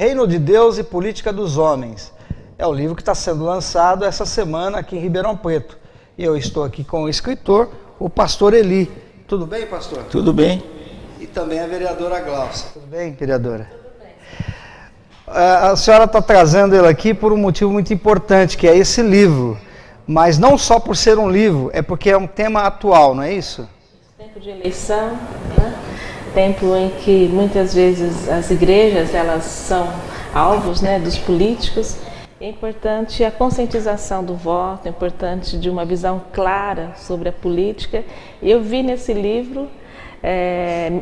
Reino de Deus e Política dos Homens. É o livro que está sendo lançado essa semana aqui em Ribeirão Preto. E eu estou aqui com o escritor, o pastor Eli. Tudo bem, pastor? Tudo bem. E também a vereadora Glaucia. Tudo bem, vereadora? Tudo bem. A senhora está trazendo ele aqui por um motivo muito importante, que é esse livro. Mas não só por ser um livro, é porque é um tema atual, não é isso? Tempo de eleição, né? Tempo em que muitas vezes as igrejas elas são alvos, né, dos políticos. É importante a conscientização do voto, é importante de uma visão clara sobre a política. Eu vi nesse livro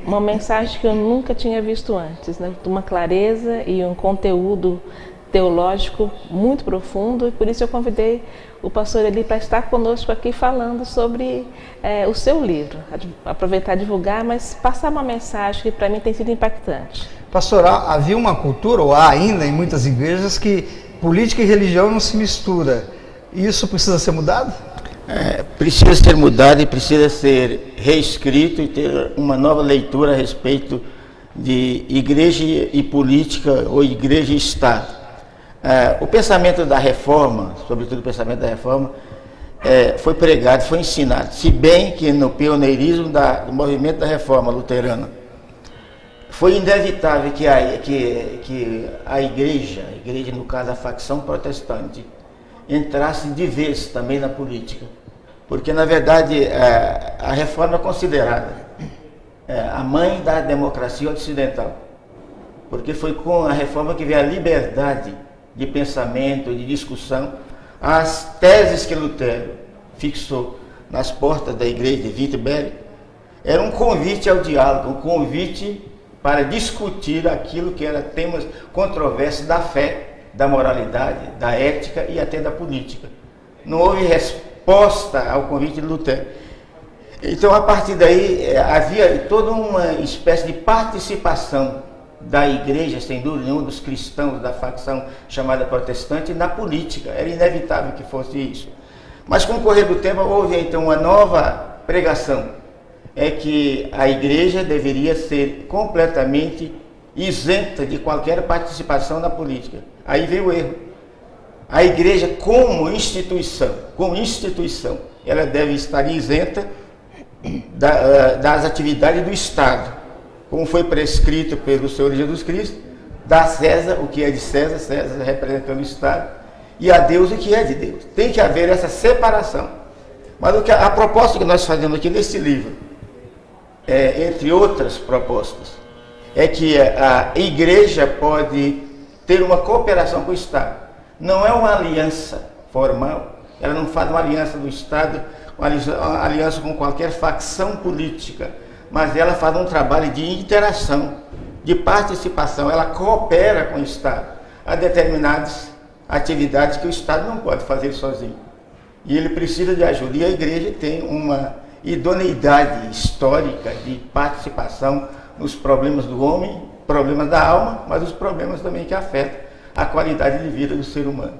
uma mensagem que eu nunca tinha visto antes, né? Uma clareza e um conteúdo teológico muito profundo, e por isso eu convidei o pastor Eli para estar conosco aqui falando sobre o seu livro, aproveitar e divulgar, mas passar uma mensagem que para mim tem sido impactante. Pastor, havia uma cultura, ou há ainda em muitas igrejas, que política e religião não se mistura. Isso precisa ser mudado? Precisa ser mudado e precisa ser reescrito e ter uma nova leitura a respeito de igreja e política, ou igreja e Estado. O pensamento da reforma, sobretudo o pensamento da reforma, foi pregado, foi ensinado, se bem que no pioneirismo do movimento da reforma luterana, foi inevitável que a igreja no caso a facção protestante, entrasse de vez também na política, porque na verdade a reforma é considerada a mãe da democracia ocidental, porque foi com a reforma que veio a liberdade de pensamento, de discussão. As teses que Lutero fixou nas portas da igreja de Wittenberg era um convite ao diálogo, um convite para discutir aquilo que era temas controversos da fé, da moralidade, da ética e até da política. Não houve resposta ao convite de Lutero. Então, a partir daí, havia toda uma espécie de participação da igreja, sem dúvida nenhuma, dos cristãos da facção chamada protestante, na política. Era inevitável que fosse isso. Mas com o correr do tempo houve então uma nova pregação, que a igreja deveria ser completamente isenta de qualquer participação na política. Aí veio o erro. A igreja como instituição, ela deve estar isenta das atividades do Estado, como foi prescrito pelo Senhor Jesus Cristo, dá a César o que é de César, César representando o Estado, e a Deus o que é de Deus. Tem que haver essa separação. Mas a proposta que nós fazemos aqui nesse livro, entre outras propostas, é que a igreja pode ter uma cooperação com o Estado. Não é uma aliança formal, ela não faz uma aliança do Estado, uma aliança com qualquer facção política, mas ela faz um trabalho de interação, de participação, ela coopera com o Estado a determinadas atividades que o Estado não pode fazer sozinho. E ele precisa de ajuda, e a igreja tem uma idoneidade histórica de participação nos problemas do homem, problemas da alma, mas os problemas também que afetam a qualidade de vida do ser humano.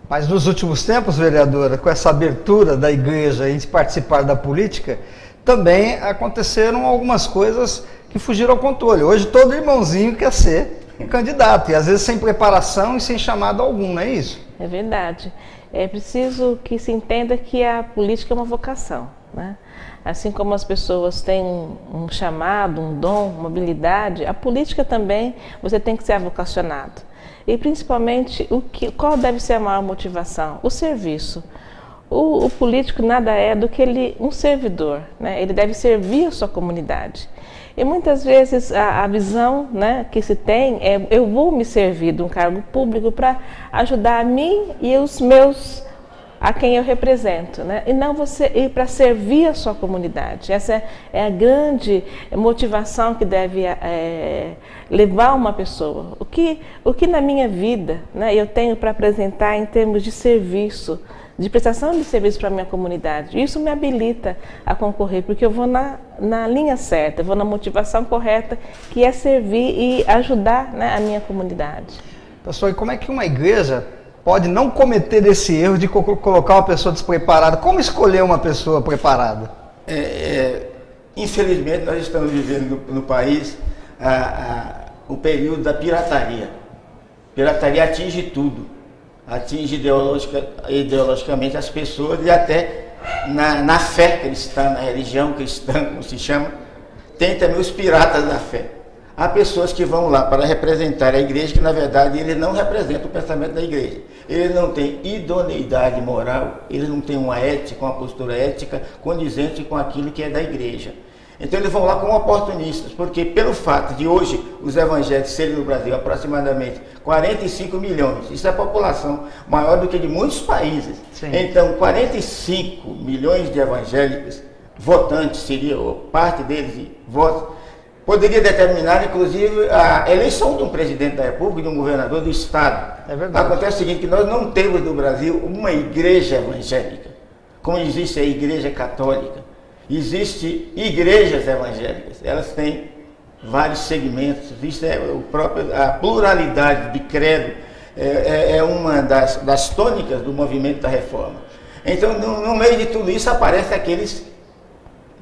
Mas nos últimos tempos, vereadora, com essa abertura da igreja em participar da política, também aconteceram algumas coisas que fugiram ao controle. Hoje todo irmãozinho quer ser candidato, e às vezes sem preparação e sem chamado algum, não é isso? É verdade. É preciso que se entenda que a política é uma vocação, né? Assim como as pessoas têm um chamado, um dom, uma habilidade, a política também você tem que ser vocacionado. E principalmente, qual deve ser a maior motivação? O serviço. O político nada é do que um servidor, né? Ele deve servir a sua comunidade. E muitas vezes a visão, né, que se tem é: eu vou me servir de um cargo público para ajudar a mim e os meus, a quem eu represento, né? E não você ir para servir a sua comunidade. Essa é a grande motivação que deve levar uma pessoa. O que na minha vida, né, eu tenho para apresentar em termos de serviço, de prestação de serviço para a minha comunidade. Isso me habilita a concorrer, porque eu vou na linha certa, eu vou na motivação correta, que é servir e ajudar, né, a minha comunidade. Pastor, e como é que uma igreja pode não cometer esse erro de colocar uma pessoa despreparada? Como escolher uma pessoa preparada? Infelizmente, nós estamos vivendo no país o período da pirataria. Pirataria atinge tudo, atinge ideologicamente as pessoas e até na fé cristã, na religião cristã, como se chama, tem também os piratas da fé. Há pessoas que vão lá para representar a igreja, que na verdade ele não representa o pensamento da igreja. Ele não tem idoneidade moral, ele não tem uma ética, uma postura ética condizente com aquilo que é da igreja. Então eles vão lá como oportunistas, porque pelo fato de hoje os evangélicos serem no Brasil aproximadamente 45 milhões, isso é a população maior do que de muitos países. Sim. Então 45 milhões de evangélicos votantes, seria parte deles de votos, poderia determinar, inclusive, a eleição de um presidente da República, de um governador do Estado. É verdade. Acontece o seguinte, que nós não temos no Brasil uma igreja evangélica, como existe a igreja católica. Existem igrejas evangélicas, elas têm vários segmentos, existe a pluralidade de credo, é uma das tônicas do movimento da reforma. Então, no meio de tudo isso, aparecem aqueles,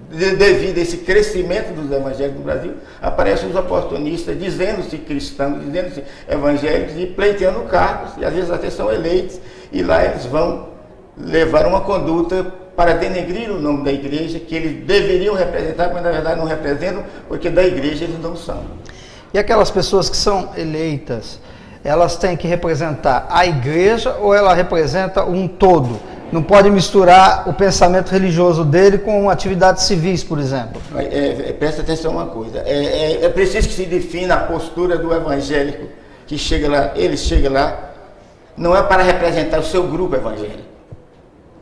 devido a esse crescimento dos evangélicos no Brasil, aparecem os oportunistas dizendo-se cristãos, dizendo-se evangélicos e pleiteando cargos, e às vezes até são eleitos, e lá eles vão levar uma conduta para denegrir o nome da igreja, que eles deveriam representar, mas na verdade não representam, porque da igreja eles não são. E aquelas pessoas que são eleitas, elas têm que representar a igreja ou ela representa um todo? Não pode misturar o pensamento religioso dele com atividades civis, por exemplo. Presta atenção uma coisa, é preciso que se defina a postura do evangélico que chega lá, ele chega lá, não é para representar o seu grupo evangélico,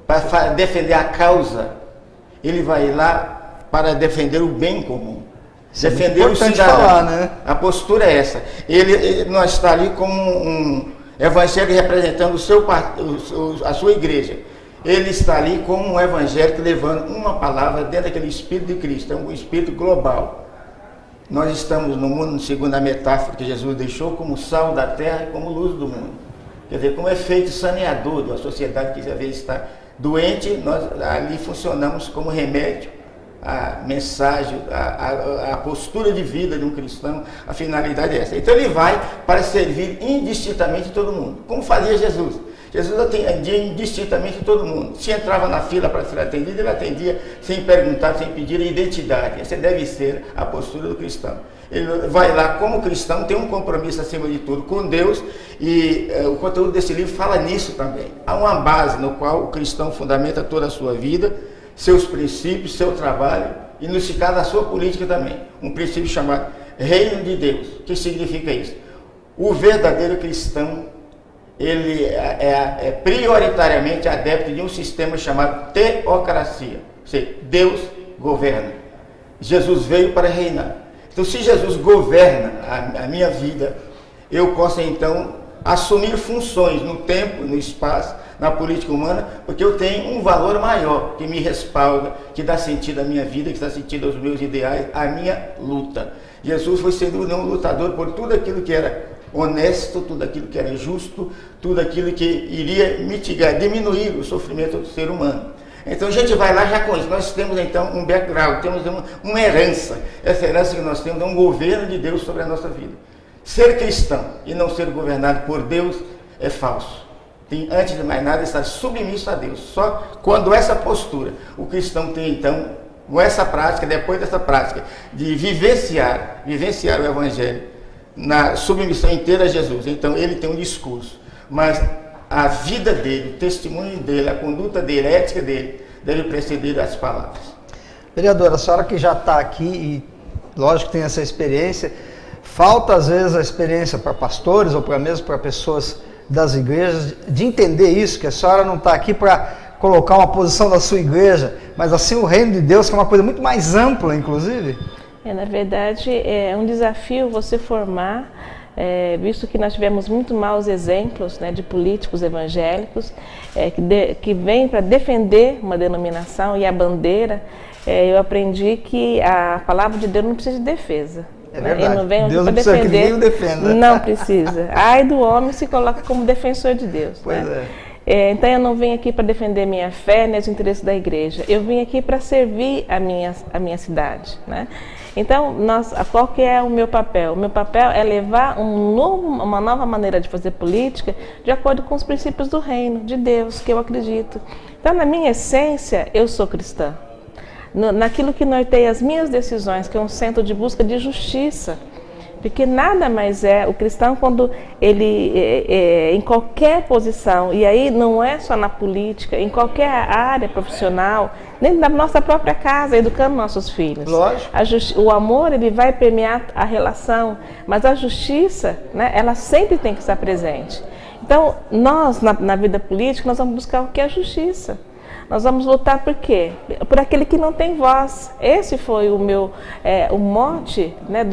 para defender a causa, ele vai lá para defender o bem comum, defender o cidadão. Falar, né? A postura é essa, ele não está ali como um evangélico representando a sua igreja. Ele está ali como um evangélico levando uma palavra dentro daquele Espírito de Cristo, é um Espírito global. Nós estamos no mundo, segundo a metáfora que Jesus deixou, como sal da terra e como luz do mundo. Quer dizer, como efeito saneador de uma sociedade que às vezes está doente, nós ali funcionamos como remédio. A mensagem, a postura de vida de um cristão, a finalidade é essa. Então ele vai para servir indistintamente todo mundo, como fazia Jesus. Jesus atendia indistintamente todo mundo. Se entrava na fila para ser atendido, ele atendia sem perguntar, sem pedir identidade. Essa deve ser a postura do cristão. Ele vai lá como cristão, tem um compromisso acima de tudo com Deus, e o conteúdo desse livro fala nisso também. Há uma base no qual o cristão fundamenta toda a sua vida, seus princípios, seu trabalho, e no caso da sua política também. Um princípio chamado Reino de Deus. O que significa isso? O verdadeiro cristão, ele é prioritariamente adepto de um sistema chamado teocracia. Ou seja, Deus governa. Jesus veio para reinar. Então, se Jesus governa a minha vida, eu posso então assumir funções no tempo, no espaço, na política humana, porque eu tenho um valor maior que me respalda, que dá sentido à minha vida, que dá sentido aos meus ideais, à minha luta. Jesus foi sendo um lutador por tudo aquilo que era honesto, tudo aquilo que era justo, tudo aquilo que iria mitigar, diminuir o sofrimento do ser humano. Então a gente vai lá já com isso. Nós temos então um background, temos uma herança. Essa herança que nós temos é um governo de Deus sobre a nossa vida. Ser cristão e não ser governado por Deus é falso. Tem, antes de mais nada, estar submisso a Deus. Só quando essa postura, o cristão tem então, com essa prática, depois dessa prática, de vivenciar o Evangelho, na submissão inteira a Jesus. Então ele tem um discurso, mas a vida dele, o testemunho dele, a conduta dele, a ética dele, deve preceder as palavras. Vereadora, a senhora que já está aqui e lógico que tem essa experiência, falta às vezes a experiência para pastores ou para mesmo para pessoas das igrejas de entender isso, que a senhora não está aqui para colocar uma posição da sua igreja, mas assim o reino de Deus, que é uma coisa muito mais ampla, inclusive. Na verdade, é um desafio você formar, visto que nós tivemos muito maus exemplos, né, de políticos evangélicos que vêm para defender uma denominação e a bandeira. Eu aprendi que a palavra de Deus não precisa de defesa. Verdade. Ele não vem Deus para não precisa defender. que ninguém o defenda. Não precisa. Ai do homem se coloca como defensor de Deus. Pois né? Então eu não vim aqui para defender minha fé nem os interesses da igreja. Eu vim aqui para servir a minha cidade, né? Então, qual que é o meu papel? O meu papel é levar uma nova maneira de fazer política de acordo com os princípios do reino, de Deus, que eu acredito. Então, na minha essência, eu sou cristã. Naquilo que norteia as minhas decisões, que é um centro de busca de justiça. Porque nada mais é o cristão quando ele, em qualquer posição, e aí não é só na política, em qualquer área profissional, nem na nossa própria casa, educando nossos filhos. Lógico. O amor, ele vai permear a relação, mas a justiça, né, ela sempre tem que estar presente. Então, nós, na vida política, nós vamos buscar o que é a justiça. Nós vamos lutar por quê? Por aquele que não tem voz. Esse foi o mote, né,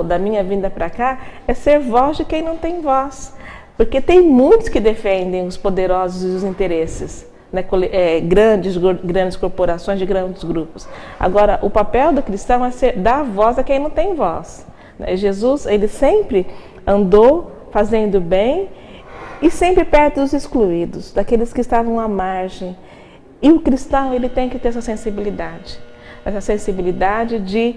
da minha vinda para cá, é ser voz de quem não tem voz. Porque tem muitos que defendem os poderosos e os interesses, né, grandes corporações, de grandes grupos. Agora, o papel do cristão é dar voz a quem não tem voz. Jesus, ele sempre andou fazendo bem e sempre perto dos excluídos, daqueles que estavam à margem. E o cristão, ele tem que ter essa sensibilidade de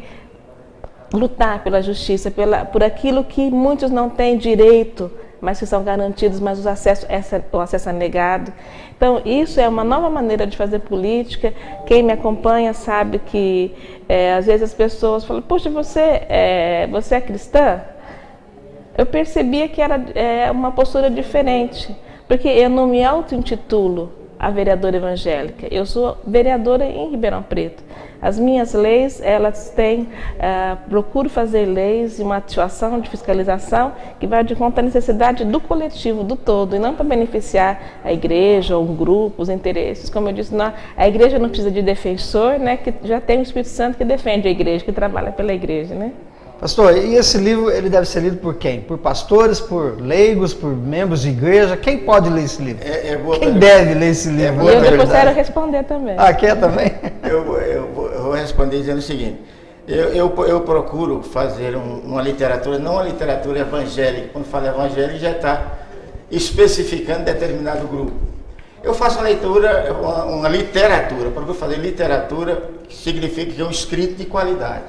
lutar pela justiça, por aquilo que muitos não têm direito, mas que são garantidos, mas o acesso é negado. Então, isso é uma nova maneira de fazer política. Quem me acompanha sabe que, às vezes, as pessoas falam, poxa, você é cristã? Eu percebia que era uma postura diferente, porque eu não me auto-intitulo a vereadora evangélica. Eu sou vereadora em Ribeirão Preto. As minhas leis, elas têm, procuro fazer leis e uma atuação de fiscalização que vai de conta da necessidade do coletivo, do todo, e não para beneficiar a igreja ou um grupo, os interesses. Como eu disse, a igreja não precisa de defensor, né, que já tem o Espírito Santo que defende a igreja, que trabalha pela igreja, né? Pastor, e esse livro, ele deve ser lido por quem? Por pastores, por leigos, por membros de igreja? Quem pode ler esse livro? Quem deve ler esse livro? E eu depois quero responder também. Ah, quer também? Eu vou responder dizendo o seguinte. Eu procuro fazer uma literatura, não uma literatura evangélica. Quando fala evangélica, já está especificando determinado grupo. Eu faço uma literatura, procuro fazer literatura, que significa que é um escrito de qualidade.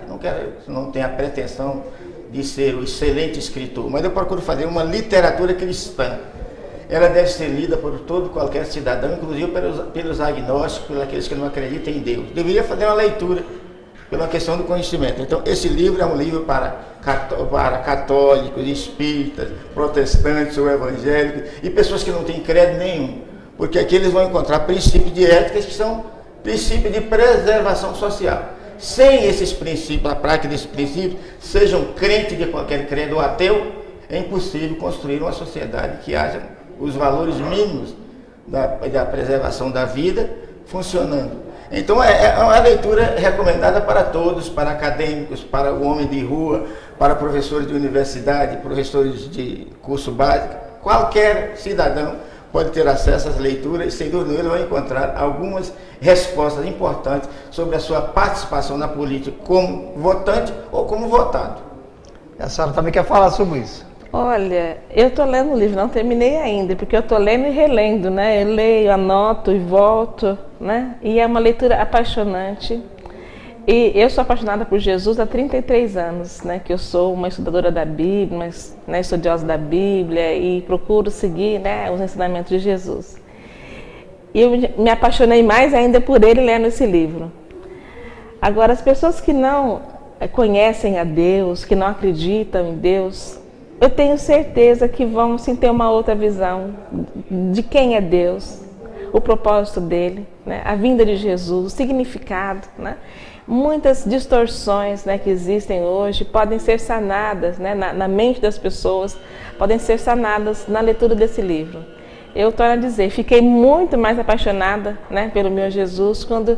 Não tenho a pretensão de ser o excelente escritor, mas eu procuro fazer uma literatura cristã. Ela deve ser lida por qualquer cidadão, inclusive pelos agnósticos, pelos aqueles que não acreditam em Deus. Deveria fazer uma leitura pela questão do conhecimento. Então, esse livro é um livro para católicos, espíritas, protestantes ou evangélicos e pessoas que não têm credo nenhum. Porque aqui eles vão encontrar princípios de ética que são princípios de preservação social. Sem esses princípios, a prática desses princípios, sejam crente de qualquer credo ou ateu, é impossível construir uma sociedade que haja os valores mínimos da preservação da vida funcionando. Então é uma leitura recomendada para todos, para acadêmicos, para o homem de rua, para professores de universidade, professores de curso básico, qualquer cidadão pode ter acesso às leituras e, sem dúvida, ele vai encontrar algumas respostas importantes sobre a sua participação na política como votante ou como votado. A senhora também quer falar sobre isso? Olha, eu estou lendo o livro, não terminei ainda, porque eu estou lendo e relendo, né? Eu leio, anoto e volto, né? E é uma leitura apaixonante. E eu sou apaixonada por Jesus há 33 anos, né, que eu sou uma estudadora da Bíblia, estudiosa da Bíblia e procuro seguir, né, os ensinamentos de Jesus. E eu me apaixonei mais ainda por ele lendo esse livro. Agora, as pessoas que não conhecem a Deus, que não acreditam em Deus, eu tenho certeza que vão sim ter uma outra visão de quem é Deus, o propósito dele, né, a vinda de Jesus, o significado, né? Muitas distorções, né, que existem hoje podem ser sanadas, né, na mente das pessoas, podem ser sanadas na leitura desse livro. Eu torno a dizer, fiquei muito mais apaixonada, né, pelo meu Jesus quando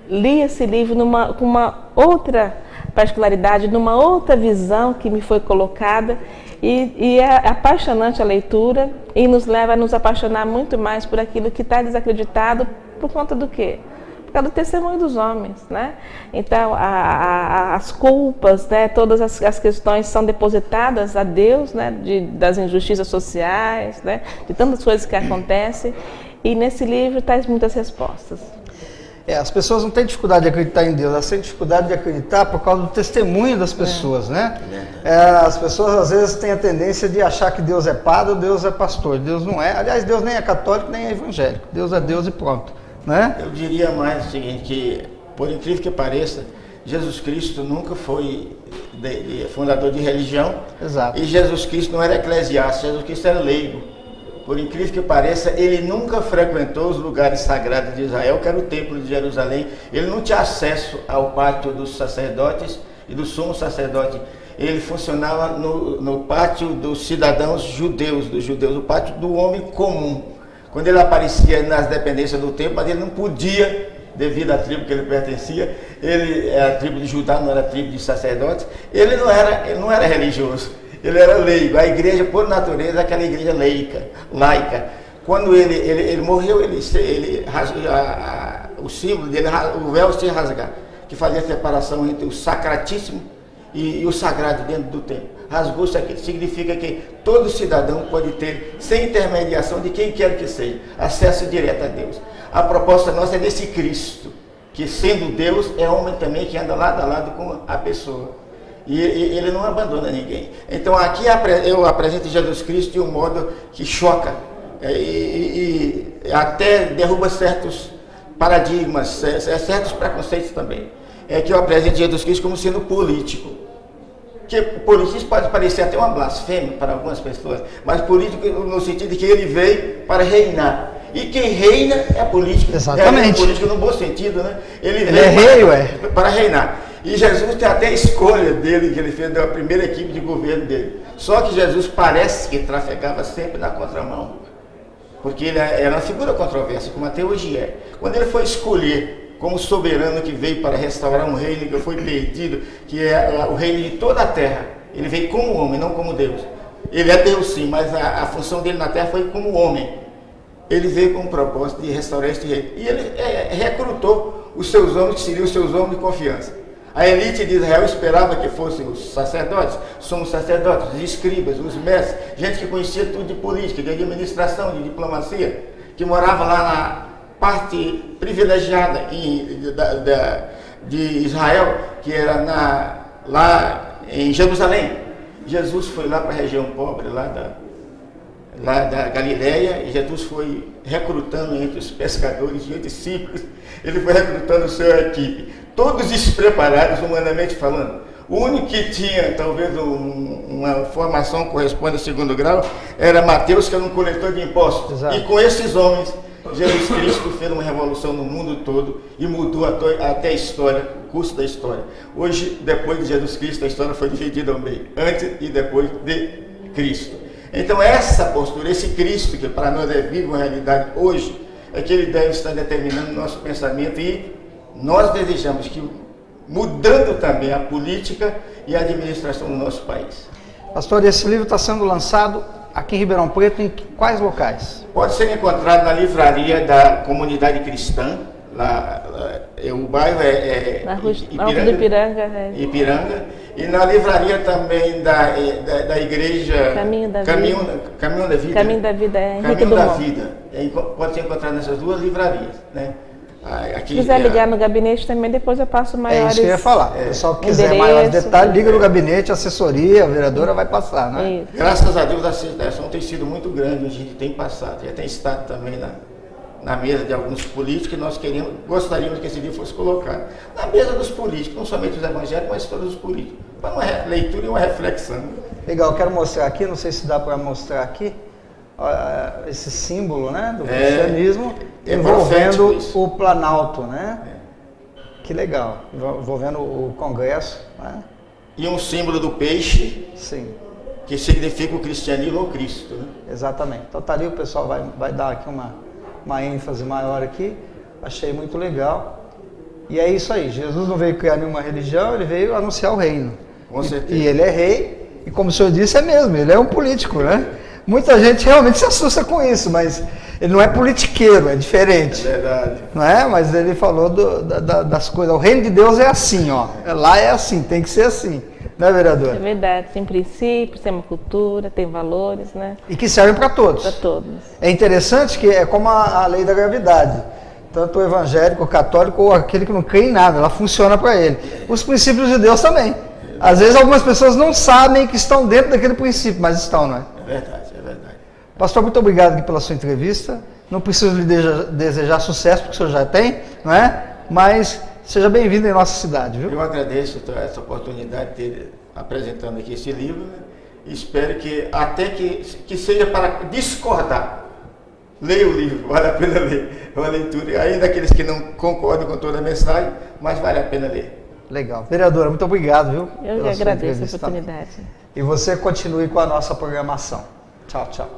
li esse livro com uma outra particularidade, numa outra visão que me foi colocada e é apaixonante a leitura e nos leva a nos apaixonar muito mais por aquilo que está desacreditado por conta do quê? Por causa do testemunho dos homens, né? Então, as culpas, né, todas as questões são depositadas a Deus, né, das injustiças sociais, né, de tantas coisas que acontecem. E nesse livro traz muitas respostas. As pessoas não têm dificuldade de acreditar em Deus, elas têm dificuldade de acreditar por causa do testemunho das pessoas, né? As pessoas às vezes têm a tendência de achar que Deus é padre ou Deus é pastor. Deus não é. Aliás, Deus nem é católico nem é evangélico. Deus é Deus e pronto, né? Eu diria mais o seguinte, que por incrível que pareça, Jesus Cristo nunca foi fundador de religião. Exato. E Jesus Cristo não era eclesiástico, Jesus Cristo era leigo. Por incrível que pareça, ele nunca frequentou os lugares sagrados de Israel, que era o templo de Jerusalém. Ele não tinha acesso ao pátio dos sacerdotes e do sumo sacerdote. Ele funcionava no pátio dos cidadãos judeus, o pátio do homem comum. Quando ele aparecia nas dependências do templo, mas ele não podia, devido à tribo que ele pertencia, ele era a tribo de Judá, não era a tribo de sacerdotes, ele não era religioso. Ele era leigo. A igreja, por natureza, é aquela igreja laica. Quando ele morreu, o símbolo dele, o véu se rasgar, que fazia a separação entre o sacratíssimo e o sagrado dentro do templo. Rasgou-se aqui. Significa que todo cidadão pode ter, sem intermediação de quem quer que seja, acesso direto a Deus. A proposta nossa é desse Cristo, que sendo Deus, é homem também, que anda lado a lado com a pessoa. E ele não abandona ninguém. Então aqui eu apresento Jesus Cristo de um modo que choca e até derruba certos paradigmas, certos preconceitos também. É que eu apresento Jesus Cristo como sendo político. Que político pode parecer até uma blasfêmia para algumas pessoas, mas político no sentido de que ele veio para reinar. E quem reina é político. Exatamente. É político no bom sentido, né? Ele veio para reinar. E Jesus tem até a escolha dele, que ele fez da primeira equipe de governo dele. Só que Jesus parece que trafegava sempre na contramão. Porque ele era uma figura controversa, como até hoje é. Quando ele foi escolher como soberano que veio para restaurar um reino que foi perdido, que é o reino de toda a terra, ele veio como homem, não como Deus. Ele é Deus sim, mas a função dele na terra foi como homem. Ele veio com o propósito de restaurar este reino. E ele recrutou os seus homens, que seriam os seus homens de confiança. A elite de Israel esperava que fossem os sacerdotes, somos sacerdotes, os escribas, os mestres, gente que conhecia tudo de política, de administração, de diplomacia, que morava lá na parte privilegiada de Israel, que era lá em Jerusalém. Jesus foi lá para a região pobre, lá da Galileia, e Jesus foi recrutando entre os pescadores e discípulos, ele foi recrutando sua equipe, todos despreparados humanamente falando. O único que tinha talvez uma formação que corresponde ao segundo grau era Mateus, que era um coletor de impostos. Exato. E com esses homens, Jesus Cristo fez uma revolução no mundo todo e mudou até a história, o curso da história. Hoje, depois de Jesus Cristo, a história foi dividida ao meio, antes e depois de Cristo. Então essa postura, esse Cristo, que para nós é vivo, uma realidade hoje, é que ele deve estar determinando o nosso pensamento, e nós desejamos que, mudando também a política e a administração do nosso país. Pastor, esse livro está sendo lançado aqui em Ribeirão Preto, em quais locais? Pode ser encontrado na livraria da Comunidade Cristã, o bairro na rua do Ipiranga, e na livraria também da igreja Caminho da Vida. Caminho da Vida. Pode ser encontrado nessas duas livrarias, né? Se quiser ligar no gabinete também, depois eu passo maiores. É isso que eu ia falar. Se o pessoal quiser maiores detalhes, liga no gabinete, a assessoria, a vereadora vai passar, né? Isso. Graças a Deus a aceitação tem sido muito grande, a gente tem passado, já tem estado também na mesa de alguns políticos, e nós gostaríamos que esse livro fosse colocado na mesa dos políticos, não somente os evangélicos, mas todos os políticos, para uma leitura e uma reflexão. Legal, eu quero mostrar aqui, não sei se dá para mostrar aqui, esse símbolo, né, do cristianismo, envolvendo o Planalto, né? Que legal, envolvendo o Congresso, né? E um símbolo do peixe. Sim. Que significa o cristianismo ou Cristo, né? Exatamente. Então tá ali, o pessoal vai dar aqui uma ênfase maior aqui, achei muito legal. E é isso aí, Jesus não veio criar nenhuma religião, ele veio anunciar o reino. Com certeza. E ele é rei, e como o senhor disse, é mesmo, ele é um político, né? Muita gente realmente se assusta com isso, mas ele não é politiqueiro, é diferente. É verdade. Não é? Mas ele falou das coisas, o reino de Deus é assim, ó. Lá é assim, tem que ser assim, né, vereadora? É verdade, tem princípios, tem uma cultura, tem valores, né? E que servem para todos. Para todos. É interessante que é como a lei da gravidade. Tanto o evangélico, o católico ou aquele que não crê em nada, ela funciona para ele. Os princípios de Deus também. Às vezes algumas pessoas não sabem que estão dentro daquele princípio, mas estão, não é? É verdade, é verdade. Pastor, muito obrigado aqui pela sua entrevista. Não preciso lhe desejar sucesso, porque o senhor já tem, não é? Mas seja bem-vindo em nossa cidade, viu? Eu agradeço essa oportunidade de ter apresentando aqui esse livro, né? Espero que, até que seja para discordar, leia o livro, vale a pena ler. É uma leitura, ainda aqueles que não concordam com toda a mensagem, mas vale a pena ler. Legal. Vereadora, muito obrigado, viu? Eu que agradeço a oportunidade. E você continue com a nossa programação. Tchau, tchau.